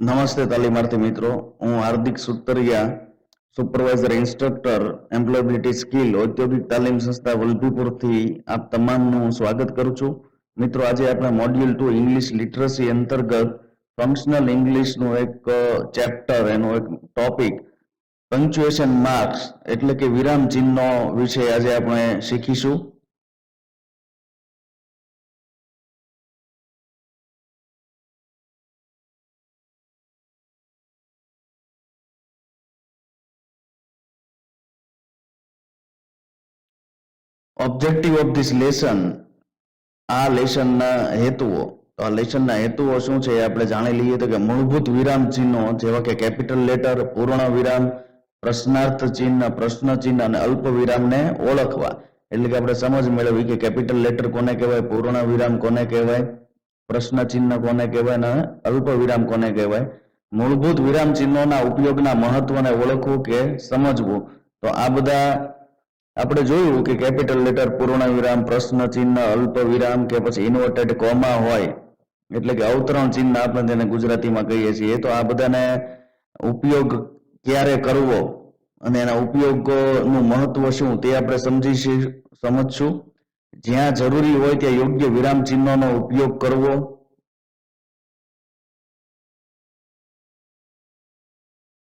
નમસ્તે તાલીમાર્થી મિત્રો, હું Hardik Sutariya, supervisor instructor employability skill ઔદ્યોગિક તાલીમ સંસ્થા વલભીપુરથી આપ તમામનું સ્વાગત કરું છું. મિત્રો, આજે આપણે મોડ્યુલ 2 ઇંગ્લિશ લિટરસી અંતર્ગત ફંક્શનલ ઇંગ્લિશનું એક ચેપ્ટર, એનો એક ટોપિક પંક્ચ્યુએશન માર્ક્સ એટલે કે વિરામ ચિહ્નો વિશે આજે આપણે શીખીશું. ઓબ્જેક્ટિવ ઓફ ધીસ લેસન, આ લેશનના હેતુઓ. તો આ લેશનના હેતુઓ શું છે એ આપણે જાણી લઈએ. તો કે મૂળભૂત વિરામ ચિહ્નો જેવા કે કેપિટલ લેટર, પૂર્ણ વિરામ, પ્રશ્નાર્થ ચિહ્ન, પ્રશ્ન ચિહ્ન અને અલ્પ વિરામને ઓળખવા. એટલે કે આપણે સમજ મેળવી કે કેપિટલ લેટર કોને કહેવાય, પૂર્ણ વિરામ કોને કહેવાય, પ્રશ્ન ચિહ્ન કોને કહેવાય અને અલ્પ વિરામ કોને કહેવાય. મૂળભૂત વિરામ ચિહ્નોના ઉપયોગના મહત્વને ઓળખવું કે સમજવું. તો આ બધા આપણે જોયું કે કેપિટલ લેટર, પૂર્ણ વિરામ, પ્રશ્ન ચિહ્ન, અલ્પ વિરામ કે પછી ઇન્વર્ટેડ કોમા હોય એટલે કે અવતરણ ચિહ્ન આપણે તેને ગુજરાતીમાં કહીએ છીએ. તો આ બધાને ઉપયોગ ક્યારે કરવો અને એના ઉપયોગનું મહત્વ શું તે આપણે સમજશું. જ્યાં જરૂરી હોય ત્યાં યોગ્ય વિરામ ચિહ્નોનો ઉપયોગ કરવો.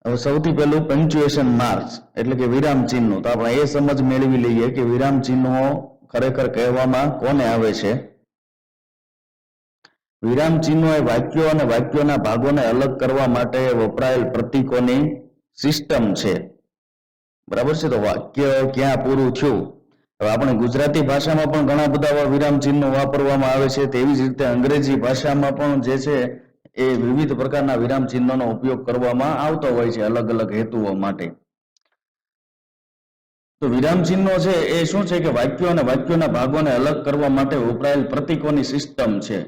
હવે સૌથી પહેલું પંક્ચ્યુએશન માર્ક્સ એટલે કે વિરામ ચિહ્નો. તો આપણે એ સમજ મેળવી લઈએ કે વિરામ ચિહ્નો ખરેખર કહેવામાં કોને આવે છે. વિરામ ચિહ્નો એ વાક્યો અને વાક્યોના ભાગોને અલગ કરવા માટે વપરાયેલ પ્રતીકોની સિસ્ટમ છે. બરાબર છે. તો વાક્ય ક્યાં પૂરું થયું. હવે આપણે ગુજરાતી ભાષામાં પણ ઘણા બધા વિરામ ચિહ્નો વાપરવામાં આવે છે. તેવી જ રીતે અંગ્રેજી ભાષામાં પણ જે છે એ વિવિધ પ્રકારના વિરામ ચિહ્નોનો ઉપયોગ કરવામાં આવતો હોય છે અલગ અલગ હેતુઓ માટે. તો વિરામ ચિહ્નો છે એ શું છે કે વાક્યો અને વાક્યોના ભાગોને અલગ કરવા માટે વપરાયેલ પ્રતીકોની સિસ્ટમ છે.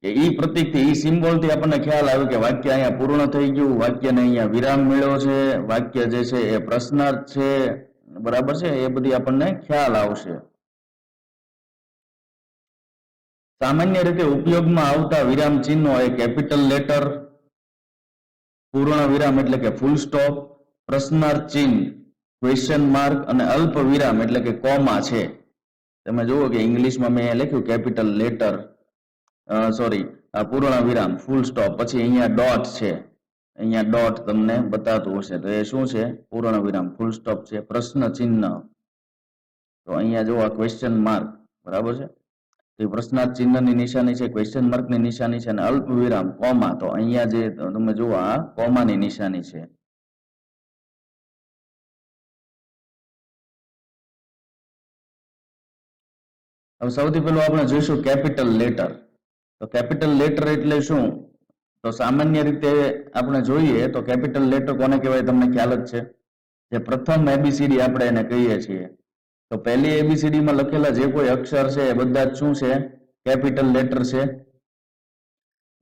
કે ઈ પ્રતીકથી, ઈ સિમ્બોલથી આપણને ખ્યાલ આવે કે વાક્ય અહીંયા પૂર્ણ થઈ ગયું, વાક્યને અહીંયા વિરામ મળ્યો છે, વાક્ય જે છે એ પ્રશ્નાર્થ છે. બરાબર છે. એ બધી આપણને ખ્યાલ આવશે. સામાન્ય રીતે ઉપયોગમાં આવતા વિરામ ચિહ્નો એ કેપિટલ લેટર, પૂર્ણ વિરામ એટલે કે ફૂલ સ્ટોપ, પ્રશ્નાર્થ ચિહ્ન ક્વેશ્ચન માર્ક અને અલ્પ વિરામ એટલે કે કોમા છે. તમે જુઓ કે ઇંગ્લિશમાં મેં લખ્યું કેપિટલ લેટર, પૂર્ણ વિરામ, ફૂલ સ્ટોપ, પછી અહીંયા ડોટ છે, અહીંયા ડોટ તમને બતાવતું હશે. તો એ શું છે? પૂર્ણ વિરામ, ફૂલ સ્ટોપ છે. પ્રશ્ન ચિહ્ન, તો અહીંયા જો આ ક્વેશ્ચન માર્ક, બરાબર છે. તો પ્રશ્નાર્થ ચિહ્નની નિશાની છે, ક્વેશ્ચન માર્કની નિશાની છે અને અલ્પ વિરામ કોમા, તો અહીંયા જે તમે જુઓ આ કોમાની નિશાની છે. હવે સૌથી પહેલું આપણે જોઈશું કેપિટલ લેટર. તો કેપિટલ લેટર એટલે શું? તો સામાન્ય રીતે આપણે જોઈએ તો કેપિટલ લેટર કોને કહેવાય તમને ખ્યાલ જ છે. જે પ્રથમ એબીસીડી આપણે એને કહીએ છીએ. તો પહેલી એબીસીડી માં લખેલા જે કોઈ અક્ષર છે એ બધા જ શું છે? કેપિટલ લેટર છે.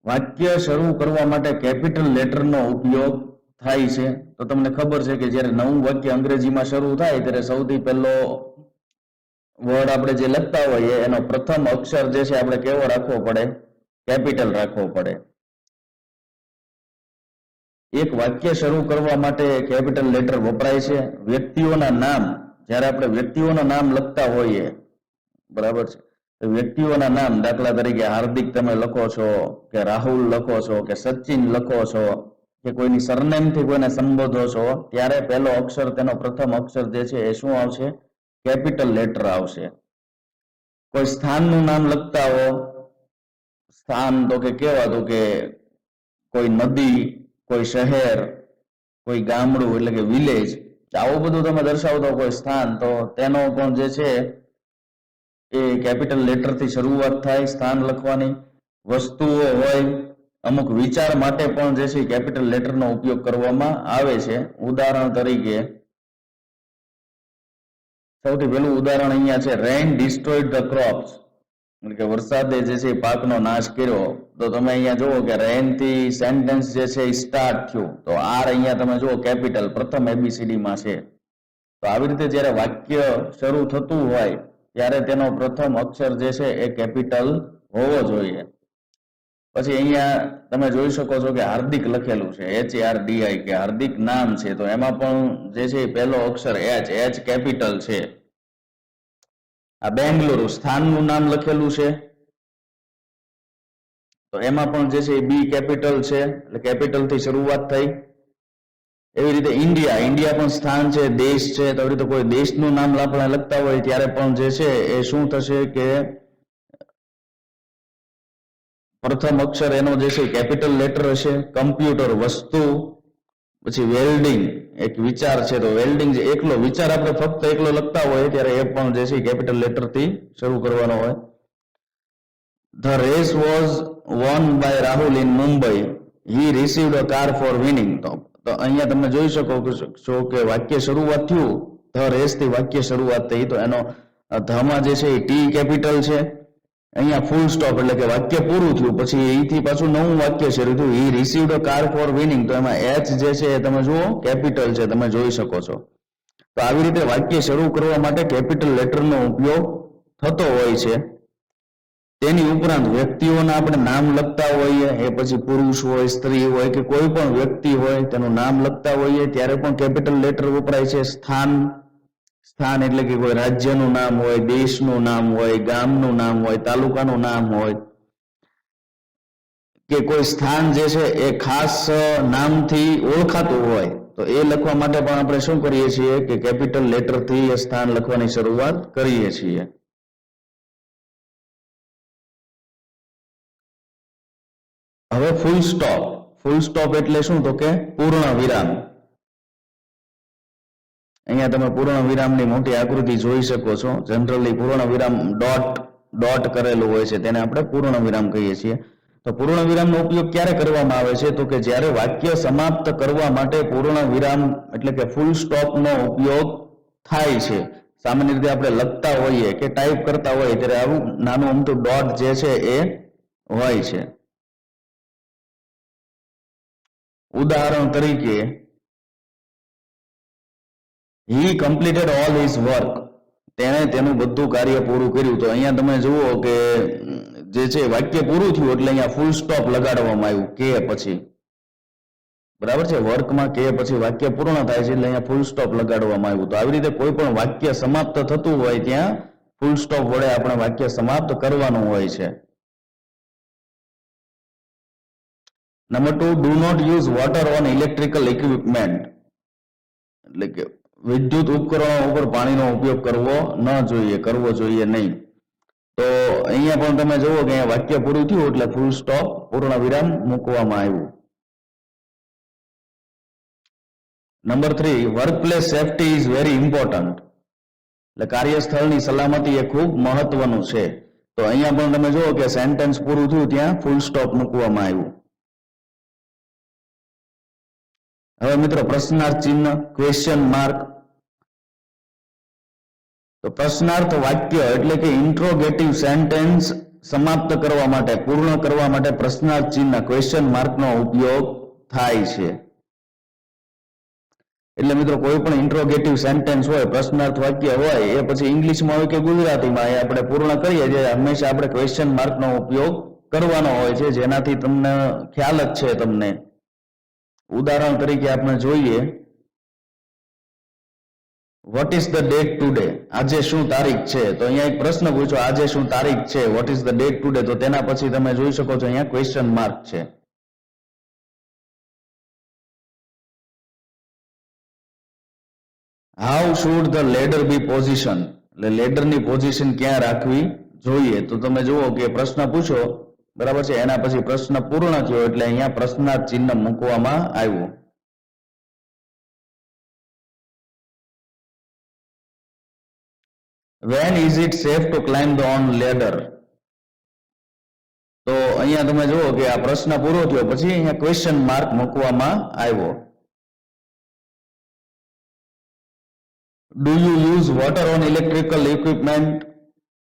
વાક્ય શરૂ કરવા માટે કેપિટલ લેટરનો ઉપયોગ થાય છે. તો તમને ખબર છે કે જ્યારે નવું વાક્ય અંગ્રેજીમાં શરૂ થાય ત્યારે સૌથી પહેલો વર્ડ આપણે જે લખતા હોઈએ એનો પ્રથમ અક્ષર જે છે આપણે કેવો રાખવો પડે? કેપિટલ રાખવો પડે. એક વાક્ય શરૂ કરવા માટે કેપિટલ લેટર વપરાય છે. વ્યક્તિઓના નામ, જ્યારે આપણે વ્યક્તિઓના નામ લખતા હોઈએ, બરાબર છે, તો વ્યક્તિઓના નામ, દાખલા તરીકે હાર્દિક તમે લખો છો, કે રાહુલ લખો છો, કે સચિન લખો છો, કે કોઈની સરનેમથી કોઈને સંબોધો છો, ત્યારે પહેલો અક્ષર, તેનો પ્રથમ અક્ષર જે છે એ શું આવશે? કેપિટલ લેટર આવશે. કોઈ સ્થાનનું નામ લખતા હો, સ્થાન તો કે કેવા, તો કે કોઈ નદી, કોઈ શહેર, કોઈ ગામડું એટલે કે વિલેજ, આવું બધું તમે દર્શાવતો કોઈ સ્થાન, તો તેનો પણ જે છે એ કેપિટલ લેટરથી શરૂઆત થાય સ્થાન લખવાની. વસ્તુઓ હોય, અમુક વિચાર માટે પણ જે છે કેપિટલ લેટરનો ઉપયોગ કરવામાં આવે છે. ઉદાહરણ તરીકે સૌથી પહેલું ઉદાહરણ અહીંયા છે, રેન ડિસ્ટ્રોયડ ધ ક્રોપ્સ, એટલે કે વરસાદે જે છે પાકનો નાશ કર્યો. તો તમે અહીંયા જુઓ કે રેન થી સેન્ટેન્સ જે છે એ સ્ટાર્ટ થયું, તો આર અહીંયા તમે જુઓ કેપિટલ પ્રથમ એબીસીડી માં છે. તો આવી રીતે જ્યારે વાક્ય શરૂ થતું હોય ત્યારે તેનો પ્રથમ અક્ષર જે છે એ કેપિટલ હોવો જોઈએ. પછી અહીંયા તમે જોઈ શકો છો કે હાર્દિક લખેલું છે HARDI કે હાર્દિક નામ છે, તો એમાં પણ જે છે એ પહેલો અક્ષર H કેપિટલ છે. આ બેંગલુરુ સ્થાનનું નામ લખેલું છે, તો એમાં પણ જે છે એ B કેપિટલ છે, એટલે કેપિટલ થી શરૂઆત થઈ. એવી રીતે ઇન્ડિયા પણ સ્થાન છે, દેશ છે, તો એવી રીતે કોઈ દેશનું નામ આપણે લખતા હોય ત્યારે પણ જે છે એ શું થશે કે પ્રથમ અક્ષર એનો જે છે કેપિટલ લેટર હશે. કમ્પ્યુટર વસ્તુ, પછી વેલ્ડિંગ એક વિચાર છે, તો વેલ્ડિંગ જે એકલો વિચાર આપણે ફક્ત એકલો લખતા હોય ત્યારે એ પણ જે છે કેપિટલ લેટર થી શરૂ કરવાનો હોય. The race was won by Rahul in Mumbai. He received a car for winning. તો અહીંયા તમે જોઈ શકો છો કે વાક્ય શરૂઆત થયું, ધ રેસ થી વાક્ય શરૂઆત થઈ, તો એનો ધમાં જે છે એ ટી કેપિટલ છે. અહીંયા ફૂલ સ્ટોપ એટલે કે વાક્ય પૂરું થયું, પછી એથી પાછું નવું વાક્ય શરૂ થયું, he received a car for winning, તો એમાં એચ જે છે એ તમે જુઓ કેપિટલ છે, તમે જોઈ શકો છો. તો આવી રીતે વાક્ય શરૂ કરવા માટે કેપિટલ લેટરનો ઉપયોગ થતો હોય છે. તેની ઉપરાંત વ્યક્તિઓના આપણે નામ લખતા હોઈએ, એ પછી પુરુષ હોય, સ્ત્રી હોય કે કોઈ પણ વ્યક્તિ હોય તેનું નામ લખતા હોઈએ ત્યારે પણ કેપિટલ લેટર વપરાય છે. સ્થાન એટલે કે કોઈ રાજ્યનું નામ હોય, દેશનું નામ હોય, ગામનું નામ હોય, તાલુકાનું નામ હોય કે કોઈ સ્થાન જે છે એ ખાસ નામથી ઓળખાતું હોય, તો એ લખવા માટે પણ આપણે શું કરીએ છીએ કે કેપિટલ લેટરથી એ સ્થાન લખવાની શરૂઆત કરીએ છીએ. હવે ફૂલ સ્ટોપ એટલે શું, તો કે પૂર્ણ વિરામ. અહીંયા તમે પૂર્ણ વિરામની મોટી આકૃતિ જોઈ શકો છો. જનરલી પૂર્ણ વિરામ ડોટ કરેલું હોય છે, તેને આપણે પૂર્ણ વિરામ કહીએ છીએ. તો પૂર્ણ વિરામનો ઉપયોગ ક્યારે કરવામાં આવે છે, તો કે જ્યારે વાક્ય સમાપ્ત કરવા માટે પૂર્ણ વિરામ એટલે કે ફૂલ સ્ટોપનો ઉપયોગ થાય છે. સામાન્ય રીતે આપણે લખતા હોઈએ કે ટાઈપ કરતા હોઈએ ત્યારે આવું નાનું અમથું ડોટ જે છે એ હોય છે. ઉદાહરણ તરીકે, he completed all his work. તેણે તેનું બધું કાર્ય પૂરું કર્યું. તો અહીંયા તમે જુઓ કે જે છે વાક્ય પૂરું થયું એટલે અહીંયા ફૂલ સ્ટોપ લગાડવામાં આવ્યું કે પછી, બરાબર છે. વર્કમાં કે પછી વાક્ય પૂર્ણ થાય છે એટલે અહીંયા ફૂલ સ્ટોપ લગાડવામાં આવ્યું. તો આવી રીતે કોઈ પણ વાક્ય સમાપ્ત થતું હોય ત્યાં ફૂલ સ્ટોપ વડે આપણે વાક્ય સમાપ્ત કરવાનું હોય છે. Number 2, do not use water on electrical equipment, એટલે કે વિદ્યુત ઉપકરણો ઉપર પાણીનો ઉપયોગ કરવો જોઈએ નહીં. તો અહીંયા પણ તમે જુઓ કે અહીંયા વાક્ય પૂરું થયું એટલે ફૂલ સ્ટોપ પૂર્ણ વિરામ મૂકવામાં આવ્યું. Number 3, workplace safety is very important, એટલે કાર્યસ્થળની સલામતી એ ખૂબ મહત્વનું છે. તો અહીંયા પણ તમે જુઓ કે સેન્ટેન્સ પૂરું થયું ત્યાં ફૂલ સ્ટોપ મૂકવામાં આવ્યું. હવે મિત્રો પ્રશ્નાર્થ ચિહ્ન, ક્વેશ્ચન માર્ક. તો પ્રશ્નાર્થ વાક્ય એટલે કે ઇન્ટ્રોગેટિવ સેન્ટેન્સ સમાપ્ત કરવા માટે, પૂર્ણ કરવા માટે પ્રશ્નાર્થ ચિહ્ન ક્વેશ્ચન માર્કનો ઉપયોગ થાય છે. એટલે મિત્રો કોઈ પણ ઇન્ટ્રોગેટિવ સેન્ટેન્સ હોય, પ્રશ્નાર્થ વાક્ય હોય, એ પછી ઇંગ્લિશમાં હોય કે ગુજરાતીમાં, એ આપણે પૂર્ણ કરીએ છીએ હંમેશા આપણે ક્વેશ્ચન માર્કનો ઉપયોગ કરવાનો હોય છે, જેનાથી તમને ખ્યાલ જ છે તમને. ઉદાહરણ તરીકે આપણે જોઈએ, vote is the date today, આજે શું તારીખ છે. તો અહીંયા એક પ્રશ્ન પૂછો, આજે શું તારીખ છે, what is the date today, તો તેના પછી તમે જોઈ શકો છો અહીંયા ક્વેશ્ચન માર્ક છે. How should the ladder be position, એટલે લેડરની પોઝિશન ક્યાં રાખવી જોઈએ. તો તમે જુઓ કે પ્રશ્ન પૂછો, બરાબર છે, એના પછી પ્રશ્ન પૂર્ણ થયો એટલે અહીંયા પ્રશ્નાર્થ ચિહ્ન મૂકવામાં આવ્યું. When is it safe to climb the on ladder? તો અહીંયા તમે જુઓ કે આ પ્રશ્ન પૂરો થયો પછી અહીંયા ક્વેશ્ચન માર્ક મૂકવામાં આવ્યો. Do you use water on electrical equipment?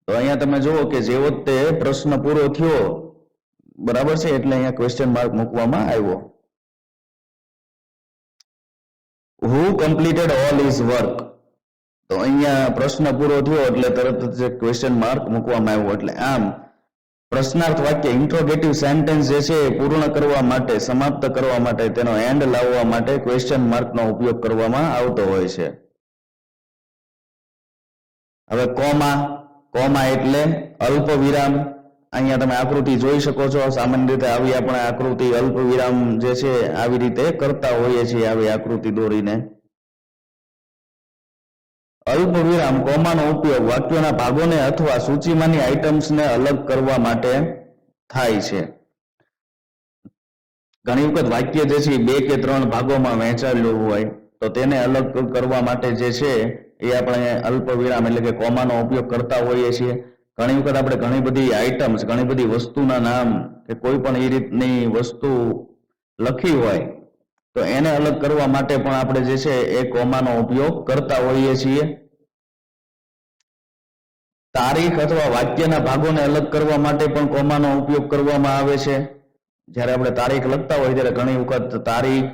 તો અહીંયા તમે જુઓ કે જેવો તે પ્રશ્ન પૂરો થયો, બરાબર છે, એટલે અહીંયા ક્વેશ્ચન માર્ક મૂકવામાં આવ્યો. Who completed all his work? તો અહીંયા પ્રશ્ન પૂરો થયો એટલે તરત જ ક્વેશ્ચન માર્ક મૂકવામાં આવ્યો. એટલે આમ પ્રશ્નાર્થ વાક્ય ઇન્ટ્રોગેટિવ સેન્ટેન્સ જે છે એ પૂર્ણ કરવા માટે, સમાપ્ત કરવા માટે, તેનો એન્ડ લાવવા માટે ક્વેશ્ચન માર્કનો ઉપયોગ કરવામાં આવતો હોય છે. હવે કોમા એટલે અલ્પ વિરામ. અહીંયા તમે આકૃતિ જોઈ શકો છો. સામાન્ય રીતે આવી આપણે આકૃતિ અલ્પ વિરામ જે છે આવી રીતે કરતા હોઈએ છીએ, આવી આકૃતિ દોરીને. અલ્પ વિરામ કોમાનો ઉપયોગ વાક્યોના ભાગોને અથવા સૂચિમાંની આઇટમ્સને અલગ કરવા માટે થાય છે. ઘણી વખત વાક્ય જે છે 2 કે 3 ભાગોમાં વહેંચાયેલું હોય તો તેને અલગ કરવા માટે જે છે એ આપણે અલ્પ વિરામ એટલે કે કોમાનો ઉપયોગ કરતા હોઈએ છીએ. ઘણી વખત આપણે ઘણી બધી આઇટમ્સ, ઘણી બધી વસ્તુના નામ કે કોઈ પણ એ રીતની વસ્તુ લખી હોય તો એને અલગ કરવા માટે પણ આપણે જે છે એ કોમાનો ઉપયોગ કરતા હોઈએ છીએ. તારીખ અથવા વાક્યના ભાગોને અલગ કરવા માટે પણ કોમાનો ઉપયોગ કરવામાં આવે છે. જ્યારે આપણે તારીખ લખતા હોય ત્યારે ઘણી વખત તારીખ,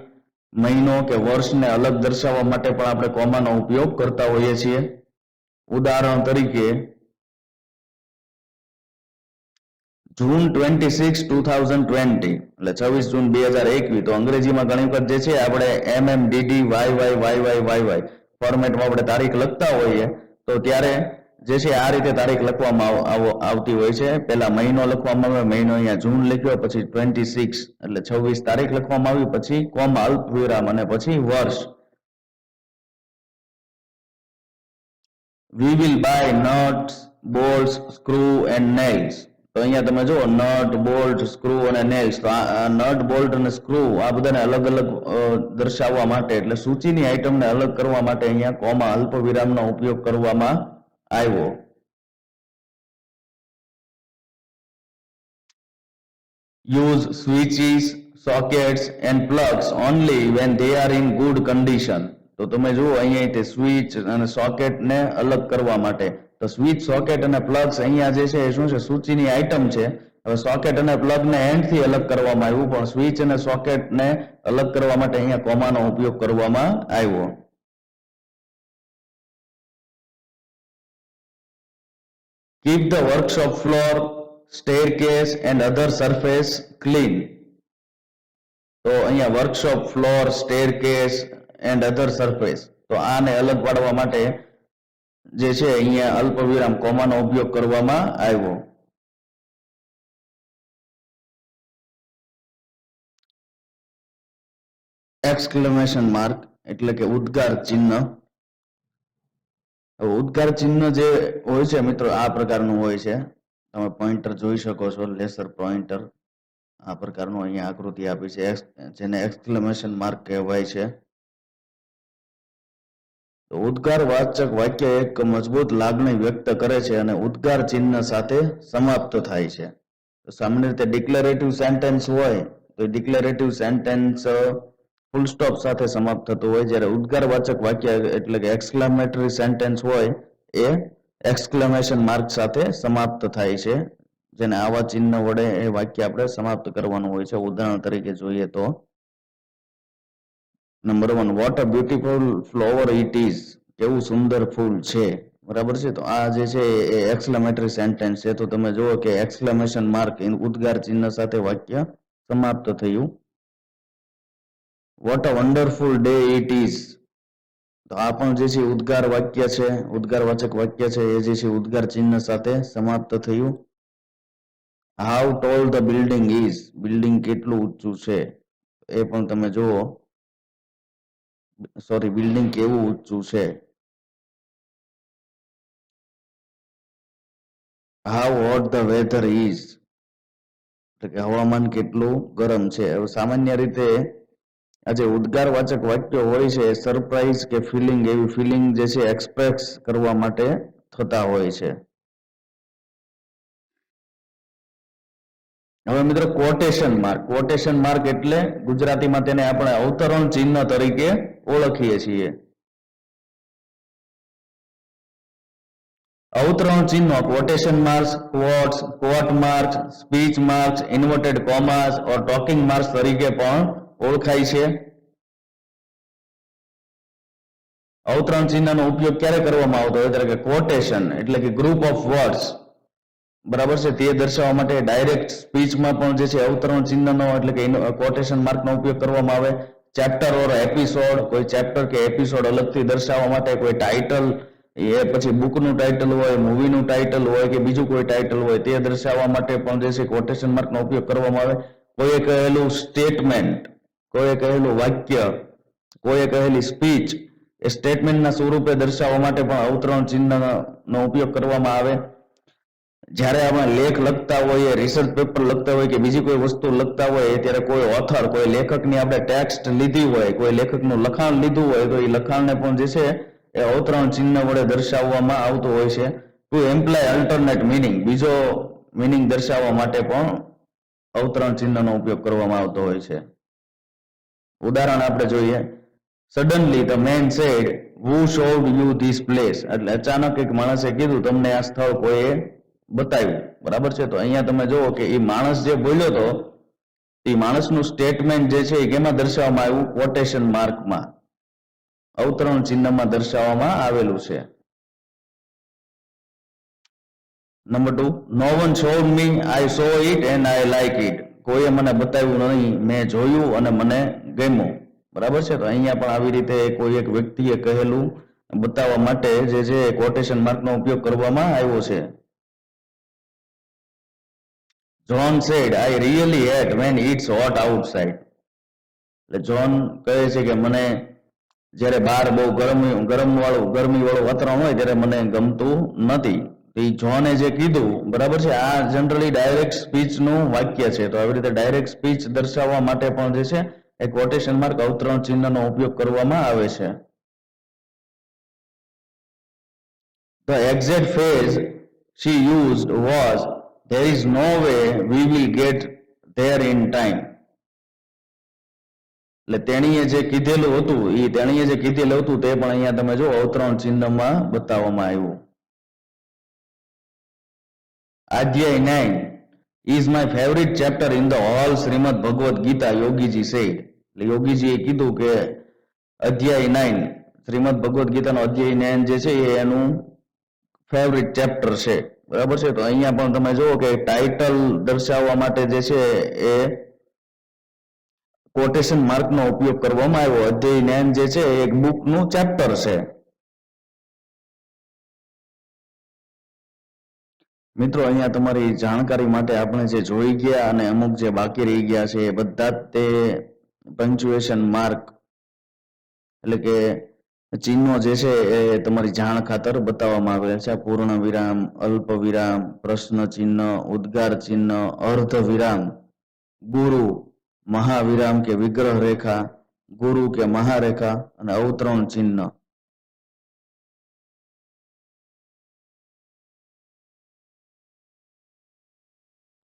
મહિનો કે વર્ષને અલગ દર્શાવવા માટે પણ આપણે કોમાનો ઉપયોગ કરતા હોઈએ છીએ. ઉદાહરણ તરીકે જૂન 26, 2020 એટલે 26 જૂન 2021 તો અંગ્રેજીમાં ઘણી વખત જે છે આપણે MMDDYYYYY ફોર્મેટમાં આપણે તારીખ લખતા હોઈએ તો ત્યારે જે છે આ રીતે તારીખ લખવામાં આવતી હોય છે. પહેલા મહિનો લખવામાં આવે, મહિનો અહીંયા જૂન લખ્યો, પછી 26 એટલે 26 તારીખ લખવામાં આવી, પછી કોમા અલ્પ વિરામ અને પછી વર્ષ. We will buy nuts, bolts, screw and nails. તો અહીંયા તમે જુઓ નટ, બોલ્ટ, સ્ક્રૂ અને નેલ્સ. તો આ નટ, બોલ્ટ અને સ્ક્રૂ આ બધાને અલગ અલગ દર્શાવવા માટે એટલે સૂચિની આઇટમને અલગ કરવા માટે અહીંયા કોમા અલ્પ વિરામનો ઉપયોગ કરવામાં આવ્યો. Use switches, sockets and plugs only when they are in good condition. તો તમે જુઓ અહીંયા તે સ્વિચ અને સોકેટ ને અલગ કરવા માટે. તો સ્વિચ, સોકેટ અને પ્લગ્સ અહીંયા જે છે એ શું છે? સૂચિની આઇટમ છે. હવે સોકેટ અને પ્લગ ને એન્ડ થી અલગ કરવામાં આવ્યું, પણ સ્વિચ અને સોકેટ ને અલગ કરવા માટે અહીંયા કોમાનો ઉપયોગ કરવામાં આવ્યો. Keep the workshop floor, staircase and other surface clean. તો અહીંયા workshop floor, staircase and other surface, તો આને અલગ પાડવા માટે જે છે અહીંયા અલ્પ વિરામ કોમાનો ઉપયોગ કરવામાં આવ્યો. એક્સક્લેમેશન માર્ક એટલે કે ઉદ્ગાર ચિહ્ન. ઉદ્ગાર ચિહ્ન જે હોય છે મિત્રો આ પ્રકારનું હોય છે. તમે પોઈન્ટર જોઈ શકો છો, લેસર પોઈન્ટર આ પ્રકારનું અહીંયા આકૃતિ આપી છે જેને એક્સક્લેમેશન માર્ક કહેવાય છે. તો ઉદ્ગાર વાચક વાક્ય એક મજબૂત લાગણી વ્યક્ત કરે છે અને ઉદ્ગાર ચિહ્ન સાથે સમાપ્ત થાય છે. તો સામાન્ય રીતે ડિક્લેરેટિવ સેન્ટેન્સ હોય તો ડિક્લેરેટિવ સેન્ટેન્સ ફૂલ સ્ટોપ સાથે સમાપ્ત થતું હોય, જ્યારે ઉદ્ગાર વાચક વાક્ય એટલે કે એક્સક્લેમેટરી સેન્ટેન્સ હોય એ એક્સક્લેમેશન માર્ક સાથે સમાપ્ત થાય છે, જેને આવા ચિહ્ન વડે એ વાક્ય આપણે સમાપ્ત કરવાનું હોય છે. ઉદાહરણ તરીકે જોઈએ તો number 1, what a beautiful flower it is. કેવું સુંદર ફૂલ છે. બરાબર છે. તો આ જે છે એ એક્સક્લેમેટરી સેન્ટેન્સ છે. તો તમે જુઓ કે એક્સક્લેમેશન માર્ક ઉદ્ગાર ચિહ્ન સાથે વાક્ય સમાપ્ત થયું. What a wonderful day it is. તો આ પણ જે છે ઉદ્ગાર વાક્ય છે, ઉદ્ગારવાચક વાક્ય છે, એ જે છે ઉદ્ગાર ચિહ્ન સાથે સમાપ્ત થયું. How tall the building is. Building કેટલું ઊંચું છે એ પણ તમે જુઓ. સોરી, બિલ્ડિંગ કેવું ઊંચું છે. How hot the weather is. એટલે કે હવામાન કેટલું ગરમ છે. હવે સામાન્ય રીતે આ જે ઉદ્ગારવાચક વાક્યો હોય છે એ સરપ્રાઈઝ કે ફિલિંગ, એવી ફિલિંગ જે છે એક્સપ્રેસ કરવા માટે થતા હોય છે. હવે મિત્રો કોટેશન માર્ક. કોટેશન માર્ક એટલે ગુજરાતીમાં તેને આપણે અવતરણ ચિહ્ન તરીકે ઓળખીએ છીએ. અવતરણ ચિહ્નો quotation marks, quotes, quote marks, speech marks, inverted commas or talking marks તરીકે પણ ઓળખાય છે. અવતરણ ચિહ્નનો ઉપયોગ ક્યારે કરવામાં આવતો હોય? ત્યારે કે કોટેશન એટલે કે ગ્રુપ ઓફ વર્ડ્સ બરાબર છે, તે દર્શાવવા માટે ડાયરેક્ટ સ્પીચમાં પણ જે છે અવતરણ ચિહ્નનો એટલે કે કોટેશન માર્કનો ઉપયોગ કરવામાં આવે. ચેપ્ટર ઓર એપિસોડ, કોઈ ચેપ્ટર કે એપિસોડ અલગથી દર્શાવવા માટે, કોઈ ટાઇટલ, એ પછી બુકનું ટાઇટલ હોય, મૂવીનું ટાઇટલ હોય કે બીજું કોઈ ટાઇટલ હોય તે દર્શાવવા માટે પણ જે છે કોટેશન માર્કનો ઉપયોગ કરવામાં આવે. કોઈએ કહેલું સ્ટેટમેન્ટ, કોઈએ કહેલું વાક્ય, કોઈએ કહેલી સ્પીચ એ સ્ટેટમેન્ટના સ્વરૂપે દર્શાવવા માટે પણ અવતરણ ચિહ્નનો ઉપયોગ કરવામાં આવે. જ્યારે આપણે લેખ લખતા હોઈએ, રિસર્ચ પેપર લખતા હોય કે બીજી કોઈ વસ્તુ લખતા હોય ત્યારે કોઈ ઓથર, કોઈ લેખકની આપણે ટેક્સ્ટ લીધી હોય, કોઈ લેખકનું લખાણ લીધું હોય તો એ લખાણને પણ જે છે એ અવતરણ ચિહ્ન વડે દર્શાવવામાં આવતું હોય છે. ટુ એમ્પ્લાય અલ્ટરનેટ મિનિંગ, બીજો મિનિંગ દર્શાવવા માટે પણ અવતરણ ચિહ્નનો ઉપયોગ કરવામાં આવતો હોય છે. ઉદાહરણ આપણે જોઈએ. Suddenly the man said, who showed you this place, એટલે અચાનક એક માણસે કીધું તમને આ સ્થળ કોઈએ બતાવ્યું. બરાબર છે, તો અહીંયા તમે જુઓ કે એ માણસ જે બોલ્યો હતો એ માણસનું સ્ટેટમેન્ટ જે છે એ કેમાં દર્શાવવામાં આવ્યું? કોટેશન માર્કમાં, અવતરણ ચિહ્નમાં દર્શાવવામાં આવેલું છે. Number 2, no one showed me, I saw it and I like it, કોઈએ મને બતાવ્યું નહીં, મેં જોયું અને મને ગમ્યું. બરાબર છે, તો અહીંયા પણ આવી રીતે કોઈ એક વ્યક્તિએ કહેલું બતાવવા માટે જે છે કોટેશન માર્કનો ઉપયોગ કરવામાં આવ્યો છે. John said, I really hate when it's hot outside, એટલે જોન કહે છે કે મને જ્યારે બહાર બહુ ગરમી વાળું વાતાવરણ હોય ત્યારે મને ગમતું નથી. એ જોને જે કીધું, બરાબર છે, આ જનરલી ડાયરેક્ટ સ્પીચનું વાક્ય છે. તો આવી રીતે ડાયરેક્ટ સ્પીચ દર્શાવવા માટે પણ જે છે એ કોટેશન માર્ક અવતરણ ચિહ્નનો ઉપયોગ કરવામાં આવે છે. The exact phrase she used was, there is no way we will get there in time. એટલે તેણીએ જે કીધેલું હતું તે પણ અહીંયા તમે જો અવતરણ ચિહ્નમાં બતાવવામાં આવ્યું. અધ્યાય 9 is my favorite chapter in the whole Shrimad Bhagavad Gita, Yogiji said. એટલે યોગીજીએ કીધું કે અધ્યાય 9 શ્રીમદ ભગવદ ગીતાનો અધ્યાય 9 જે છે એ એનું ફેવરિટ ચેપ્ટર છે. બરાબર છે, તો અહીંયા પણ તમે જુઓ કે ટાઇટલ દર્શાવવા માટે જે છે એ કોટેશન માર્કનો ઉપયોગ કરવામાં આવ્યો. અધ્યાય 9 જે છે એ એક બુકનું ચેપ્ટર છે. મિત્રો, અહીંયા તમારી જાણકારી માટે આપણે જે જોઈ ગયા અને અમુક જે બાકી રહી ગયા છે એ બધા તે પંક્ચ્યુએશન માર્ક એટલે કે ચિહ્નો જે છે એ તમારી જાણ ખાતર બતાવવામાં આવેલ છે. પૂર્ણ વિરામ, અલ્પ વિરામ, પ્રશ્ન ચિહ્ન, ઉદ્ગાર ચિહ્ન, અર્ધ વિરામ, ગુરુ, મહાવિરામ કે વિગ્રહ રેખા, ગુરુ કે મહારેખા અને અવતરણ ચિહ્ન.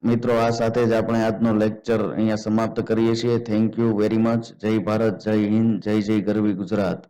મિત્રો, આ સાથે જ આપણે આજનો લેક્ચર અહીંયા સમાપ્ત કરીએ છીએ. Thank you very much. જય ભારત, જય હિન્દ, જય જય ગરવી ગુજરાત.